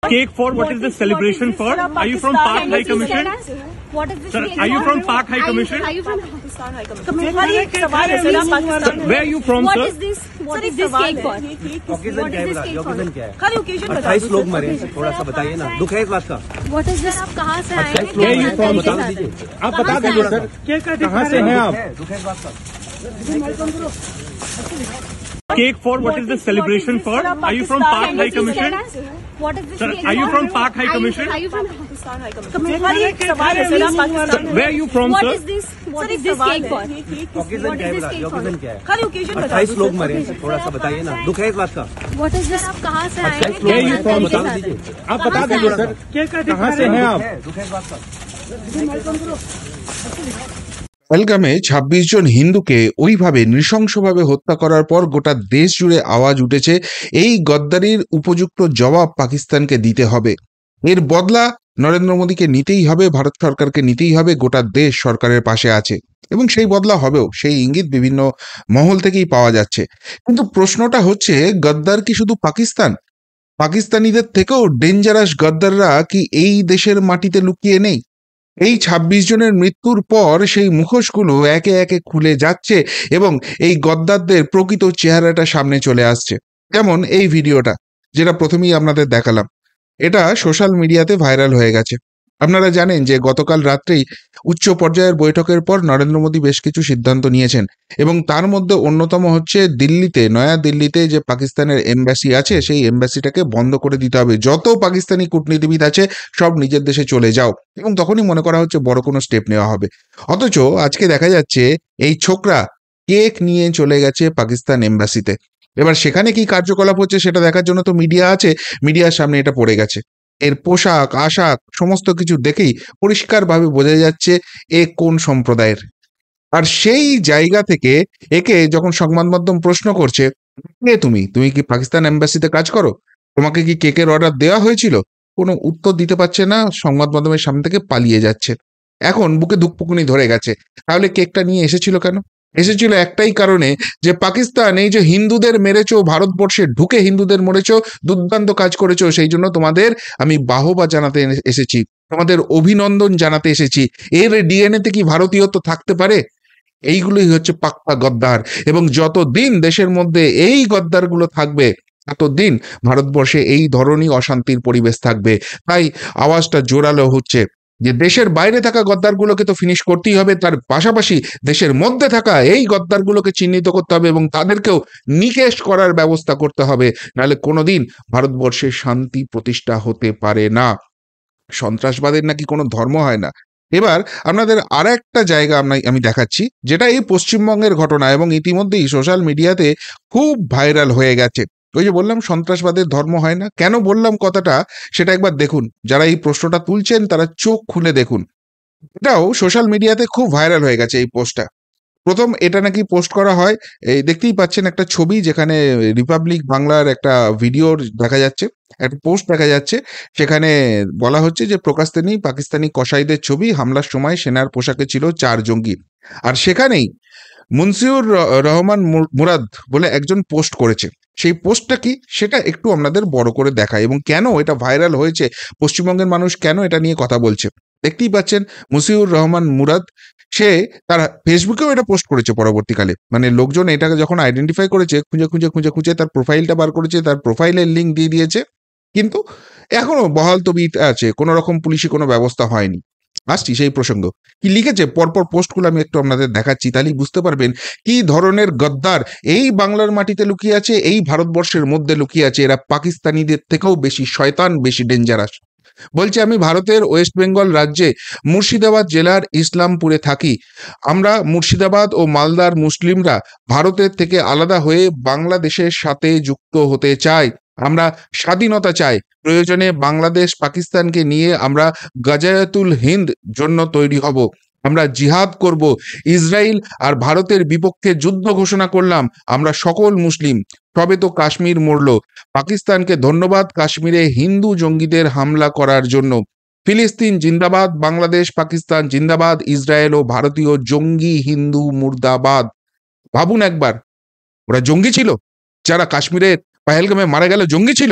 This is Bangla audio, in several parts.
Cake for what is this celebration for? Are you from Pak High Commission? What is this? Sir, are you from Pak High Commission? Are you from Pakistan High Commission? Where are you from, What sir? is this? What is this cake for? Occasion क्या है बता? ओकेजन क्या है? खाली ओकेजन बता 28 लोग मरे, थोड़ा सा बताइए ना, दुख है इस बात का? What is this? आप कहाँ से आए हैं? 28 लोग Where are you मरे, from, बता sir? दीजिए। आप बता दीजिए सर, कहाँ से हैं आप? दुख है इस बात का? Cake for what is this celebration for? Are you from Pak High Commission? What is this? Sir, cake are you for? from Pak High Commission? Are you from Pakistan high commission खाली एक सवाल है मेरा Pakistan Where are you from, What sir? is this? What is this cake for? Occasion क्या है बता? ओकेजन क्या है? खाली ओकेजन बता 28 लोग मरे, थोड़ा सा बताइए ना, दुख है इस बात का? What is this? आप कहाँ से आए 28 Where are you लोग from, मरे, sir? बता दीजिए। आप बता दीजिए सर, कहाँ से हैं आप? दुख है इस बात का? পহেলগামে ২৬ জন হিন্দুকে ওইভাবে নৃশংসভাবে হত্যা করার পর গোটা দেশ জুড়ে আওয়াজ উঠেছে, এই গদ্দারির উপযুক্ত জবাব পাকিস্তানকে দিতে হবে। এর বদলা নরেন্দ্র মোদীকে নিতেই হবে, ভারত সরকারকে নিতেই হবে। গোটা দেশ সরকারের পাশে আছে এবং সেই বদলা হবেও, সেই ইঙ্গিত বিভিন্ন মহল থেকেই পাওয়া যাচ্ছে। কিন্তু প্রশ্নটা হচ্ছে, গদ্দার কি শুধু পাকিস্তান? পাকিস্তানিদের থেকেও ডেঞ্জারাস গদ্দাররা কি এই দেশের মাটিতে লুকিয়ে নেই? এই ২৬ জনের মৃত্যুর পর সেই মুখোশগুলো একে একে খুলে যাচ্ছে এবং এই গদ্দারদের প্রকৃত চেহারাটা সামনে চলে আসছে। যেমন এই ভিডিওটা, যেটা প্রথমেই আপনাদের দেখালাম, এটা সোশ্যাল মিডিয়াতে ভাইরাল হয়ে গেছে। আপনারা জানেন যে গতকাল রাত্রেই উচ্চ পর্যায়ের বৈঠকের পর নরেন্দ্র মোদী বেশ কিছু সিদ্ধান্ত নিয়েছেন এবং তার মধ্যে অন্যতম হচ্ছে দিল্লিতে, নয়া দিল্লিতে যে পাকিস্তানের এমবাসি আছে সেই এমবাসিটাকে বন্ধ করে দিতে হবে। যত পাকিস্তানি কূটনীতিবিদ আছে সব নিজের দেশে চলে যাও, এবং তখনই মনে করা হচ্ছে বড় কোনো স্টেপ নেওয়া হবে। অথচ আজকে দেখা যাচ্ছে এই ছোকরা কেক নিয়ে চলে গেছে পাকিস্তান এমবাসিতে। এবার সেখানে কি কার্যকলাপ হচ্ছে সেটা দেখার জন্য তো মিডিয়া আছে, মিডিয়ার সামনে এটা পড়ে গেছে। এর পোশাক আশাক সমস্ত কিছু দেখেই পরিষ্কারভাবে বোঝা যাচ্ছে এ কোন সম্প্রদায়ের। আর সেই জায়গা থেকে একে যখন সংবাদ মাধ্যম প্রশ্ন করছে, কে তুমি তুমি কি পাকিস্তান এম্বাসিতে কাজ করো, তোমাকে কি কেকের অর্ডার দেওয়া হয়েছিল, কোনো উত্তর দিতে পারছে না, সংবাদ মাধ্যমের সামনে থেকে পালিয়ে যাচ্ছে। এখন বুকে ধুকপুকুনি ধরে গেছে। তাহলে কেকটা নিয়ে এসেছিল কেন? এসেছিল একটাই কারণে, যে পাকিস্তান এই যে হিন্দুদের মেরেছো, ভারতবর্ষে ঢুকে হিন্দুদের মরেছো, দুর্দান্ত কাজ করেছো, সেই জন্য তোমাদের আমি বাহবা জানাতে এসেছি, তোমাদের অভিনন্দন জানাতে এসেছি। এর ডিএনএতে কি ভারতীয়ত্ব থাকতে পারে? এইগুলোই হচ্ছে পাক্কা গদ্দার, এবং যতদিন দেশের মধ্যে এই গদ্দারগুলো থাকবে ততদিন ভারতবর্ষে এই ধরনের অশান্তির পরিবেশ থাকবে। তাই আওয়াজটা জোরালো হচ্ছে যে দেশের বাইরে থাকা গদ্দারগুলোকে তো ফিনিশ করতেই হবে, তার পাশাপাশি দেশের মধ্যে থাকা এই গদ্দারগুলোকে চিহ্নিত করতে হবে এবং তাদেরকেও নিকেশ করার ব্যবস্থা করতে হবে, নাহলে কোনোদিন ভারতবর্ষে শান্তি প্রতিষ্ঠা হতে পারে না। সন্ত্রাসবাদের নাকি কোনো ধর্ম হয় না। এবার আপনাদের আর একটা জায়গা আমি দেখাচ্ছি, যেটা এই পশ্চিমবঙ্গের ঘটনা এবং ইতিমধ্যেই সোশ্যাল মিডিয়াতে খুব ভাইরাল হয়ে গেছে। ওই যে বললাম সন্ত্রাসবাদের ধর্ম হয় না, কেন বললাম কথাটা সেটা একবার দেখুন। যারা এই প্রশ্নটা তুলছেন তারা চোখ খুলে দেখুন। এটাও সোশ্যাল মিডিয়াতে খুব ভাইরাল হয়ে গেছে এই পোস্টটা। প্রথম এটা নাকি পোস্ট করা হয়, এই দেখতেই পাচ্ছেন একটা ছবি, যেখানে রিপাবলিক বাংলার একটা ভিডিও দেখা যাচ্ছে, একটা পোস্ট দেখা যাচ্ছে। সেখানে বলা হচ্ছে যে প্রকাশ্যে নেই পাকিস্তানি কসাইদের ছবি, হামলার সময় সেনার পোশাকে ছিল 4 জঙ্গি। আর সেখানেই মুনসিউর রহমান মুরাদ বলে একজন পোস্ট করেছে। সেই পোস্টটা কি সেটা একটু আপনাদের বড় করে দেখায়, এবং কেন এটা ভাইরাল হয়েছে, পশ্চিমবঙ্গের মানুষ কেন এটা নিয়ে কথা বলছে। দেখতেই পাচ্ছেন মুসিউর রহমান মুরাদ, সে তার ফেসবুকেও এটা পোস্ট করেছে পরবর্তীকালে, মানে লোকজন এটাকে যখন আইডেন্টিফাই করেছে, খুঁজে তার প্রোফাইলটা বার করেছে, তার প্রোফাইলের লিঙ্ক দিয়ে দিয়েছে, কিন্তু এখনো বহাল তবিয়তে আছে, কোনো রকম পুলিশি কোনো ব্যবস্থা হয়নি। আসছি সেই প্রসঙ্গ, কি লিখেছে পরপর পোস্টগুলো আমি একটু আপনাদের দেখাচ্ছি, তাহলেই বুঝতে পারবেন কি ধরনের গদ্দার এই বাংলার মাটিতে লুকিয়ে আছে, এই ভারতবর্ষের মধ্যে লুকিয়ে আছে। এরা পাকিস্তানিদের থেকেও বেশি শয়তান, বেশি ডেঞ্জারাস। বলছে, আমি ভারতের ওয়েস্ট বেঙ্গল রাজ্যে মুর্শিদাবাদ জেলার ইসলামপুরে থাকি। আমরা মুর্শিদাবাদ ও মালদার মুসলিমরা ভারতের থেকে আলাদা হয়ে বাংলাদেশের সাথে যুক্ত হতে চাই। আমরা স্বাধীনতা চাই, প্রয়োজনে বাংলাদেশ পাকিস্তানকে নিয়ে আমরা গাজায়াতুল হিন্দ জন্য তৈরি হব। আমরা জিহাদ করব, ইসরায়েল আর ভারতের বিপক্ষে যুদ্ধ ঘোষণা করলাম। আমরা সকল মুসলিম, সবে তো কাশ্মীর মরল। পাকিস্তানকে ধন্যবাদ কাশ্মীরে হিন্দু জঙ্গিদের হামলা করার জন্য। ফিলিস্তিন জিন্দাবাদ, বাংলাদেশ পাকিস্তান জিন্দাবাদ, ইসরায়েল ও ভারতীয় জঙ্গি হিন্দু মুর্দাবাদ। ভাবুন একবার, ওরা জঙ্গি ছিল? যারা কাশ্মীরের পহেলগামে মারা গেল জঙ্গি ছিল?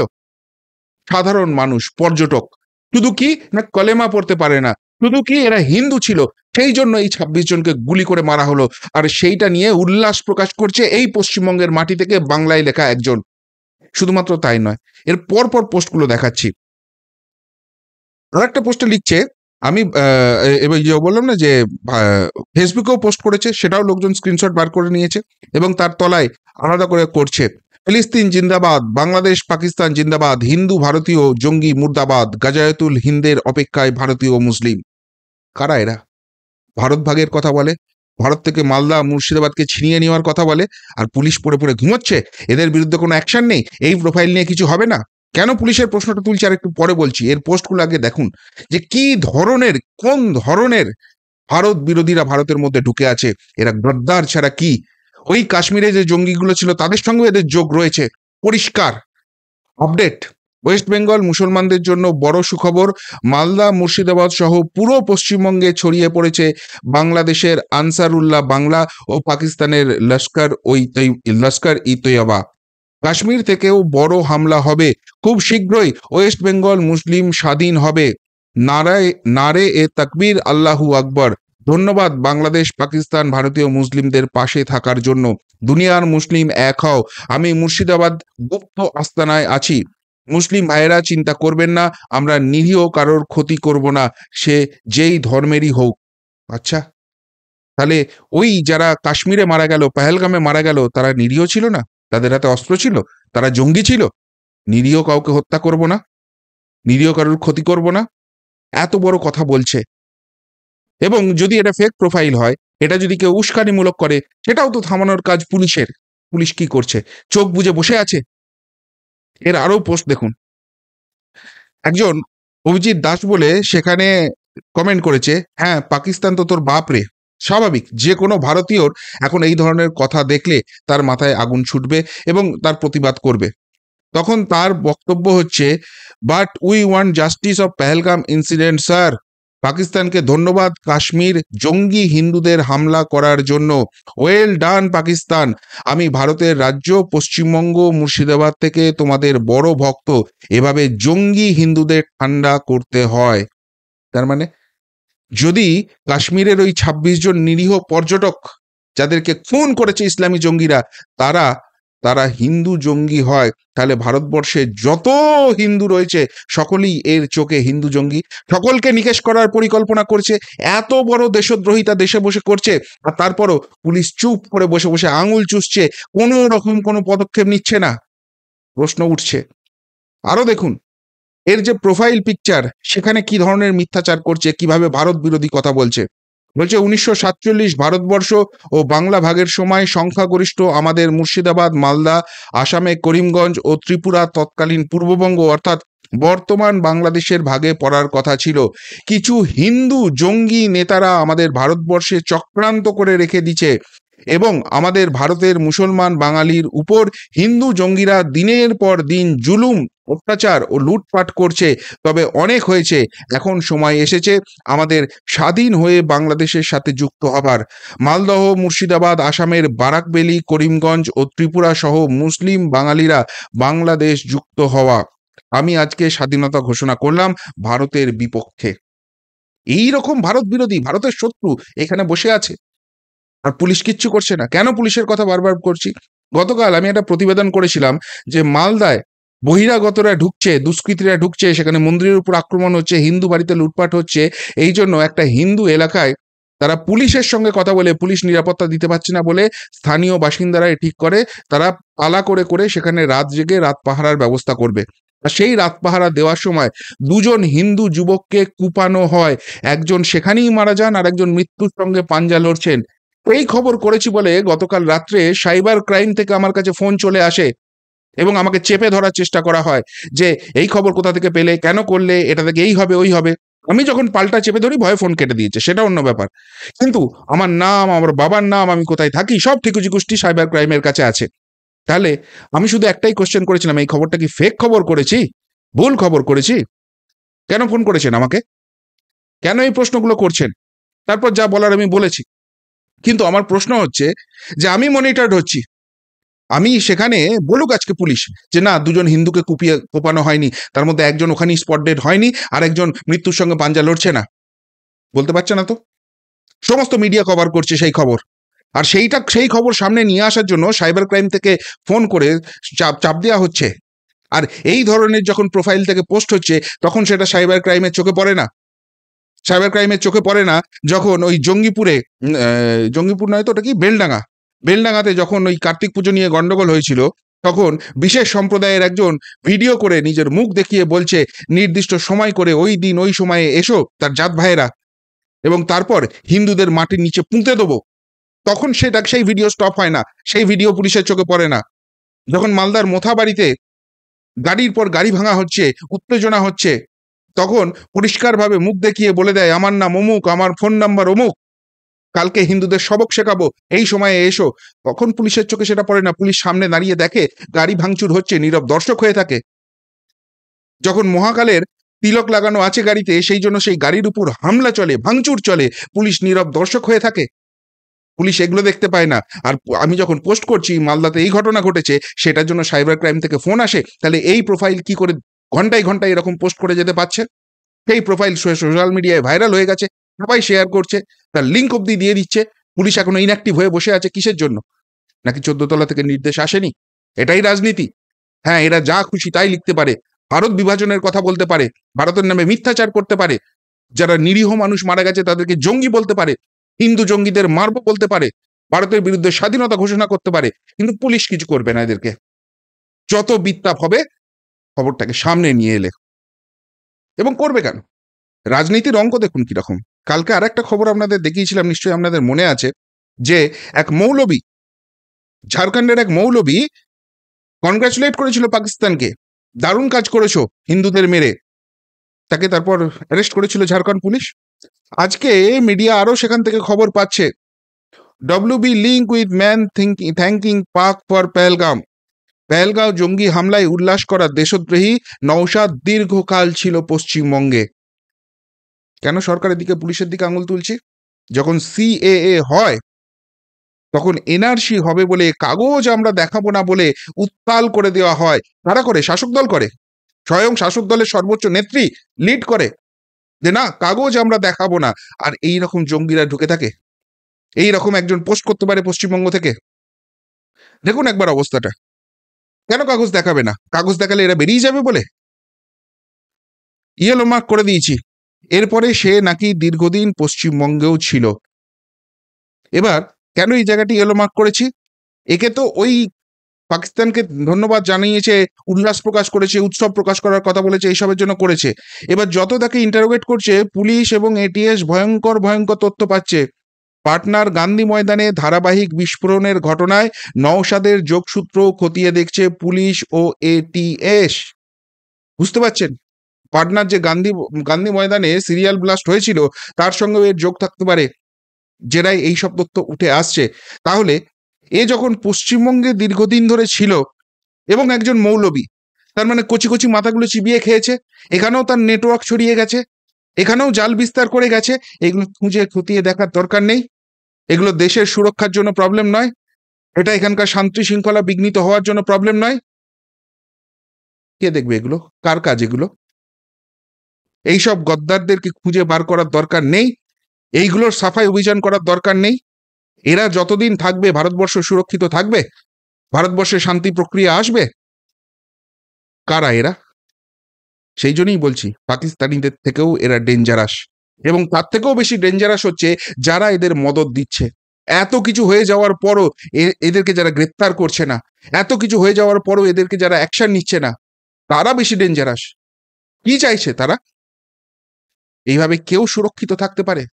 সাধারণ মানুষ, পর্যটক। শুধু কি না কলেমা পড়তে পারে না, শুধু কি এরা হিন্দু ছিল, সেই জন্য এই 26 জনকে গুলি করে মারা হলো। আর সেইটা নিয়ে উল্লাস প্রকাশ করছে এই পশ্চিমবঙ্গের মাটি থেকে বাংলায় লেখা একজন। শুধুমাত্র তাই নয়, এর পরপর পোস্টগুলো দেখাচ্ছি। আর একটা পোস্টে লিখছে, আমি এবার যে বললাম না যে ফেসবুকেও পোস্ট করেছে, সেটাও লোকজন স্ক্রিনশট বার করে নিয়েছে এবং তার তলায় আলাদা করে করছে, ফিলিস্তিন জিন্দাবাদ, বাংলাদেশ পাকিস্তান জিন্দাবাদ, হিন্দু ভারতীয় জঙ্গি মুর্দাবাদ, গাজায়াতুল হিন্দের অপেক্ষায় ভারতীয় মুসলিম। কারা এরা? ভারত ভাগের কথা বলে, ভারত থেকে মালদা মুর্শিদাবাদকে ছিনিয়ে নেওয়ার কথা বলে, আর পুলিশ পড়ে পড়ে ঘুমোচ্ছে। এদের বিরুদ্ধে কোনো অ্যাকশন নেই, এই প্রোফাইল নিয়ে কিছু হবে না। কেন পুলিশের প্রশ্নটা তুলছে আর একটু পরে বলছি। এর পোস্টগুলো আগে দেখুন যে কি ধরনের, কোন ধরনের ভারত বিরোধীরা ভারতের মধ্যে ঢুকে আছে। এরা গদ্দার ছাড়া কি? ওই কাশ্মীরে যে জঙ্গিগুলো ছিল তাদের সঙ্গে এদের যোগ রয়েছে, পরিষ্কার। আপডেট, ওয়েস্ট বেঙ্গল মুসলমানদের জন্য বড় সুখবর, মালদা মুর্শিদাবাদ সহ পুরো পশ্চিমবঙ্গে ছড়িয়ে পড়েছে বাংলাদেশের আনসারুল্লাহ বাংলা ও পাকিস্তানের লস্কর ই তৈয়বা। কাশ্মীর থেকেও বড় হামলা হবে খুব শীঘ্রই, ওয়েস্ট বেঙ্গল মুসলিম স্বাধীন হবে। নারে এ তাকবীর, আল্লাহু আকবর। ধন্যবাদ বাংলাদেশ পাকিস্তান ভারতীয় মুসলিমদের পাশে থাকার জন্য। দুনিয়ার মুসলিম এক হও। আমি মুর্শিদাবাদ গুপ্ত আস্তানায় আছি। মুসলিম ভাইয়েরা চিন্তা করবেন না, আমরা নিরীহ কারোর ক্ষতি করব না, সে যেই ধর্মেরই হোক। আচ্ছা, তাহলে ওই যারা কাশ্মীরে মারা গেল, পেহেলগামে মারা গেল, তারা নিরীহ ছিল না? তাদের হাতে অস্ত্র ছিল? তারা জঙ্গি ছিল? নিরীহ কাউকে হত্যা করব না, নিরীহ কারোর ক্ষতি করব না, এত বড় কথা বলছে। এবং যদি এটা ফেক প্রোফাইল হয়, এটা যদি কেউ উস্কানিমূলক করে, সেটাও তো থামানোর কাজ পুলিশের। পুলিশ কি করছে? চোখ বুজে বসে আছে। এর আরো পোস্ট দেখুন। একজন অভিজিৎ দাস বলে সেখানে কমেন্ট করেছে, হ্যাঁ পাকিস্তান তো তোর বাপ রে। স্বাভাবিক, যে কোনো ভারতীয়র এখন এই ধরনের কথা দেখলে তার মাথায় আগুন ছুটবে এবং তার প্রতিবাদ করবে। তখন তার বক্তব্য হচ্ছে, but we want justice of Pahalgam incident sir. পাকিস্তানকে ধন্যবাদ কাশ্মীর জঙ্গি হিন্দুদের হামলা করার জন্য। Well done Pakistan. আমি ভারতের রাজ্য পশ্চিমবঙ্গ মুর্শিদাবাদ থেকে তোমাদের বড় ভক্ত। এভাবে জঙ্গি হিন্দুদের ঠান্ডা করতে হয়। তার মানে যদি কাশ্মীরের ওই 26 জন নিরীহ পর্যটক যাদেরকে খুন করেছে ইসলামী জঙ্গিরা, তারা হিন্দু জঙ্গি হয়, তাহলে ভারতবর্ষে যত হিন্দু রয়েছে সকলেই এর চোখে হিন্দু জঙ্গি। সকলকে নিকেশ করার পরিকল্পনা করছে। এত বড় দেশদ্রোহিতা দেশে বসে করছে, আর তারপরও পুলিশ চুপ করে বসে বসে আঙুল চুষছে, কোনো রকম কোনো পদক্ষেপ নিচ্ছে না। প্রশ্ন উঠছে। আরো দেখুন এর যে প্রোফাইল পিকচার, সেখানে কি ধরনের মিথ্যাচার করছে, কিভাবে ভারত বিরোধী কথা বলছে। বলছে 1947 ভারতবর্ষ ও বাংলা ভাগের সময় সংখ্যাগরিষ্ঠ আমাদের মুর্শিদাবাদ, মালদা, আসামে করিমগঞ্জ ও ত্রিপুরা তৎকালীন পূর্ববঙ্গ অর্থাৎ বর্তমান বাংলাদেশের ভাগে পড়ার কথা ছিল। কিছু হিন্দু জঙ্গি নেতারা আমাদের ভারতবর্ষে চক্রান্ত করে রেখে দিচ্ছে এবং আমাদের ভারতের মুসলমান বাঙালির উপর হিন্দু জঙ্গিরা দিনের পর দিন জুলুম, অত্যাচার ও লুটপাট করছে। তবে অনেক হয়েছে, এখন সময় এসেছে আমাদের স্বাধীন হয়ে বাংলাদেশের সাথে যুক্ত হবার। মালদহ, মুর্শিদাবাদ, আসামের বারাকবেলি, করিমগঞ্জ ও ত্রিপুরা সহ মুসলিম বাঙালিরা বাংলাদেশ যুক্ত হওয়া। আমি আজকে স্বাধীনতা ঘোষণা করলাম ভারতের বিপক্ষে। এই রকম ভারত বিরোধী, ভারতের শত্রু এখানে বসে আছে, আর পুলিশ কিচ্ছু করছে না। কেন পুলিশের কথা বারবার করছি? গতকাল আমি একটা প্রতিবেদন করেছিলাম যে মালদায় বহিরাগতরা ঢুকছে, দুষ্কৃতীরা ঢুকছে, সেখানে মন্দিরের উপর আক্রমণ হচ্ছে, হিন্দু বাড়িতে লুটপাট হচ্ছে। এই জন্য একটা হিন্দু এলাকায় তারা পুলিশের সঙ্গে কথা বলে, পুলিশ নিরাপত্তা দিতে পারছে না বলে স্থানীয় বাসিন্দারা ঠিক করে তারা পালা করে করে সেখানে রাত জেগে রাত পাহারার ব্যবস্থা করবে। আর সেই রাত পাহারা দেওয়ার সময় দুজন হিন্দু যুবককে কুপানো হয়। একজন সেখানেই মারা যান, আর একজন মৃত্যুর সঙ্গে পাঞ্জা লড়ছেন। এই খবর করেছি বলে গতকাল রাত্রে সাইবার ক্রাইম থেকে আমার কাছে ফোন চলে আসে এবং আমাকে চেপে ধরার চেষ্টা করা হয় যে এই খবর কোথা থেকে পেলে, কেন করলে, এটা থেকে এই হবে ওই হবে। আমি যখন পাল্টা চেপে ধরি, ভয়ে ফোন কেটে দিয়েছে, সেটা অন্য ব্যাপার। কিন্তু আমার নাম, আমার বাবার নাম, আমি কোথায় থাকি, সব ঠিকুজি গোষ্ঠী সাইবার ক্রাইমের কাছে আছে। তাহলে আমি শুধু একটাই কোশ্চেন করেছিলাম, এই খবরটা কি ফেক খবর করেছি, ভুল খবর করেছি? কেন ফোন করেছেন আমাকে? কেন এই প্রশ্নগুলো করছেন? তারপর যা বলার আমি বলেছি। কিন্তু আমার প্রশ্ন হচ্ছে যে আমি মনিটরড হচ্ছি, আমি সেখানে বলুক আজকে পুলিশ যে না, দুজন হিন্দুকে কোপানো হয়নি, তার মধ্যে একজন ওখানেই স্পট ডেড হয়নি, আর একজন মৃত্যুর সঙ্গে পাঞ্জা লড়ছে না, বলতে পারছে না তো? সমস্ত মিডিয়া কভার করছে সেই খবর, আর সেই খবর সামনে নিয়ে আসার জন্য সাইবার ক্রাইম থেকে ফোন করে চাপ দেওয়া হচ্ছে। আর এই ধরনের যখন প্রোফাইল থেকে পোস্ট হচ্ছে তখন সেটা সাইবার ক্রাইমের চোখে পড়ে না। সাইবার ক্রাইমের চোখে পড়ে না যখন ওই জঙ্গিপুর নয় তো ওটা কি, বেলডাঙ্গাতে যখন ওই কার্তিক পুজো নিয়ে গন্ডগোল হয়েছিল, তখন বিশেষ সম্প্রদায়ের একজন ভিডিও করে নিজের মুখ দেখিয়ে বলছে নির্দিষ্ট সময় করে ওই দিন ওই সময়ে এসো তার জাত ভাইয়েরা, এবং তারপর হিন্দুদের মাটির নিচে পুঁতে দেবো। তখন সেই ভিডিও স্টপ হয় না, সেই ভিডিও পুলিশের চোখে পড়ে না। যখন মালদার মোথাবাড়িতে গাড়ির পর গাড়ি ভাঙা হচ্ছে, উত্তেজনা হচ্ছে, তখন পরিষ্কারভাবে মুখ দেখিয়ে বলে দেয় আমার নাম অমুক, আমার ফোন নাম্বার অমুক, কালকে হিন্দুদের সবক শেখাবো, এই সময়ে এসো, তখন পুলিশের চোখে সেটা পড়ে না। পুলিশ সামনে দাঁড়িয়ে দেখে গাড়ি ভাঙচুর হচ্ছে, নীরব দর্শক হয়ে থাকে। যখন মহাকালের তিলক লাগানো আছে গাড়িতে, সেই জন্য সেই গাড়ির উপর হামলা চলে, ভাঙচুর চলে, পুলিশ নীরব দর্শক হয়ে থাকে। পুলিশ এগুলো দেখতে পায় না। আর আমি যখন পোস্ট করছি মালদাতে এই ঘটনা ঘটেছে, সেটার জন্য সাইবার ক্রাইম থেকে ফোন আসে, তাহলে এই প্রোফাইল কি করে ঘন্টায় ঘন্টায় এরকম পোস্ট করে যেতে পারছে? সেই প্রোফাইল সোশ্যাল মিডিয়ায় ভাইরাল হয়ে গেছে, সবাই শেয়ার করছে, তার লিঙ্ক অব্দি দিয়ে দিচ্ছে। পুলিশ এখনো ইনঅ্যাক্টিভ হয়ে বসে আছে কিসের জন্য? নাকি 14 তলা থেকে নির্দেশ আসেনি? এটাই রাজনীতি? হ্যাঁ, এরা যা খুশি তাই লিখতে পারে, ভারত বিভাজনের কথা বলতে পারে, ভারতের নামে মিথ্যাচার করতে পারে, যারা নিরীহ মানুষ মারা গেছে তাদেরকে জঙ্গি বলতে পারে, হিন্দু জঙ্গিদের মারব বলতে পারে, ভারতের বিরুদ্ধে স্বাধীনতা ঘোষণা করতে পারে, কিন্তু পুলিশ কিছু করবে না এদেরকে। যত বিত্তাপ হবে খবরটাকে সামনে নিয়ে এলে, এবং করবে কেন? রাজনীতির অঙ্ক দেখুন কিরকম। কালকে আর একটা খবর আপনাদের দেখিয়েছিলাম, নিশ্চয়ই আপনাদের মনে আছে, যে এক মৌলবী, ঝাড়খণ্ডের এক মৌলবী কনগ্রাচুলেট করেছিল পাকিস্তানকে, দারুণ কাজ করেছো হিন্দুদের মেরে, তাকে তারপর অ্যারেস্ট করেছিল ঝাড়খণ্ড পুলিশ। আজকে মিডিয়া আরো সেখান থেকে খবর পাচ্ছে, WB link with man thanking পাক ফর পেহেলগাম। পেহেলগাঁও জঙ্গি হামলায় উল্লাস করা দেশদ্রোহী নওশাদ দীর্ঘকাল ছিল পশ্চিমবঙ্গে। কেন সরকারের দিকে পুলিশের দিকে আঙুল তুলছি? যখন CAA হয় তখন NRC হবে বলে কাগজ আমরা দেখাবো না বলে উত্তাল করে দেওয়া হয়। কারা করে? শাসক দল করে। স্বয়ং শাসক দলের সর্বোচ্চ নেত্রী লিড করে যে না, কাগজ আমরা দেখাবো না। আর এই রকম জঙ্গিরা ঢুকে থাকে, এই রকম একজন পোস্ট করতে পারে পশ্চিমবঙ্গ থেকে। দেখুন একবার অবস্থাটা। কেন কাগজ দেখাবে না? কাগজ দেখালে এরা বেরিয়ে যাবে বলে? ইয়েলো মার্ক করে দিয়েছি। এরপরে সে নাকি দীর্ঘদিন পশ্চিমবঙ্গেও ছিল। এবার কেন এই জায়গাটি ইয়েলো মার্ক করেছি? একে তো ওই পাকিস্তানকে ধন্যবাদ জানিয়েছে, উল্লাস প্রকাশ করেছে, উৎসব প্রকাশ করার কথা বলেছে, এইসবের জন্য করেছে। এবার যত তাকে ইন্টারোগেট করছে পুলিশ এবং ATS ভয়ঙ্কর তথ্য পাচ্ছে। পাটনার গান্ধী ময়দানে ধারাবাহিক বিস্ফোরণের ঘটনায় নওশাদের যোগসূত্র খতিয়ে দেখছে পুলিশ ও ATS। বুঝতে পারছেন? পাটনার যে গান্ধী ময়দানে সিরিয়াল ব্লাস্ট হয়েছিল তার সঙ্গে এর যোগ থাকতে পারে, যেটাই এইসব তথ্য উঠে আসছে। তাহলে এ যখন পশ্চিমবঙ্গে দীর্ঘদিন ধরে ছিল এবং একজন মৌলবী, তার মানে কচি কচি মাথাগুলো চিবিয়ে খেয়েছে, এখানেও তার নেটওয়ার্ক ছড়িয়ে গেছে, এখানেও জাল বিস্তার করে গেছে। এগুলো খুঁজে খতিয়ে দেখার দরকার নেই? এগুলো দেশের সুরক্ষার জন্য প্রবলেম নয়? এটা এখানকার শান্তি শৃঙ্খলা বিঘ্নিত হওয়ার জন্য প্রবলেম নয়? কে দেখবে এগুলো? কার কাজ এগুলো? এইসব গদ্দারদেরকে খুঁজে বার করার দরকার নেই? এইগুলোর সাফাই অভিযান করার দরকার নেই? এরা যতদিন থাকবে ভারতবর্ষ সুরক্ষিত থাকবে? ভারতবর্ষে শান্তি প্রক্রিয়া আসবে? কারা এরা? সেই জন্যই বলছি পাকিস্তানিদের থেকেও এরা ডেঞ্জারাস, এবং তার থেকেও বেশি ডেঞ্জারাস হচ্ছে যারা এদের মদত দিচ্ছে। এত কিছু হয়ে যাওয়ার পরও এদেরকে যারা গ্রেপ্তার করছে না, এত কিছু হয়ে যাওয়ার পরও এদেরকে যারা অ্যাকশন নিচ্ছে না, তারা বেশি ডেঞ্জারাস। কি চাইছে তারা? এইভাবে কেউ সুরক্ষিত থাকতে পারে?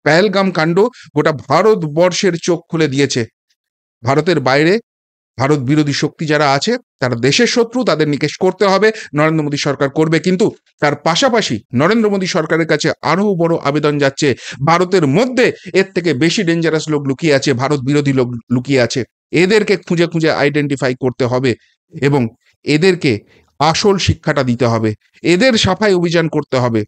পেহেলগাম কাণ্ড গোটা ভারতবর্ষের চোখ খুলে দিয়েছে। ভারতের বাইরে ভারত বিরোধী শক্তি যারা আছে তারা দেশের শত্রু, তাদের নিকেশ করতে হবে। নরেন্দ্র মোদী সরকার করবে, কিন্তু তার পাশাপাশি নরেন্দ্র মোদী সরকারের কাছে আরো বড় আবেদন যাচ্ছে। ভারতের মধ্যে এর থেকে বেশি ডেঞ্জারাস লোক লুকিয়ে আছে, ভারত বিরোধী লোক লুকিয়ে আছে। এদেরকে খুঁজে খুঁজে আইডেন্টিফাই করতে হবে এবং এদেরকে আসল শিক্ষাটা দিতে হবে, এদের সাফাই অভিযান করতে হবে।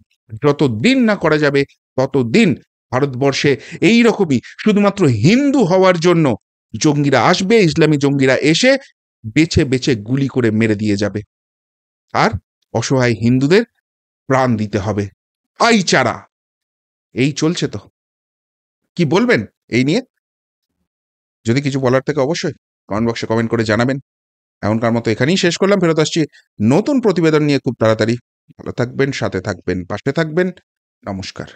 যতদিন না করা যাবে ততদিন ভারতবর্ষে এই রকমই শুধুমাত্র হিন্দু হওয়ার জন্য জঙ্গিরা আসবে, ইসলামী জঙ্গিরা এসে বেছে বেছে গুলি করে মেরে দিয়ে যাবে, আর অসহায় হিন্দুদের প্রাণ দিতে হবে। ভাইচারা এই চলছে। তো কি বলবেন এই নিয়ে? যদি কিছু বলার থেকে অবশ্যই কমেন্ট বক্সে কমেন্ট করে জানাবেন। এখনকার মতো এখানেই শেষ করলাম, ফেরত আসছি নতুন প্রতিবেদন নিয়ে খুব তাড়াতাড়ি। ভালো থাকবেন, সাথে থাকবেন, পাশে থাকবেন। নমস্কার।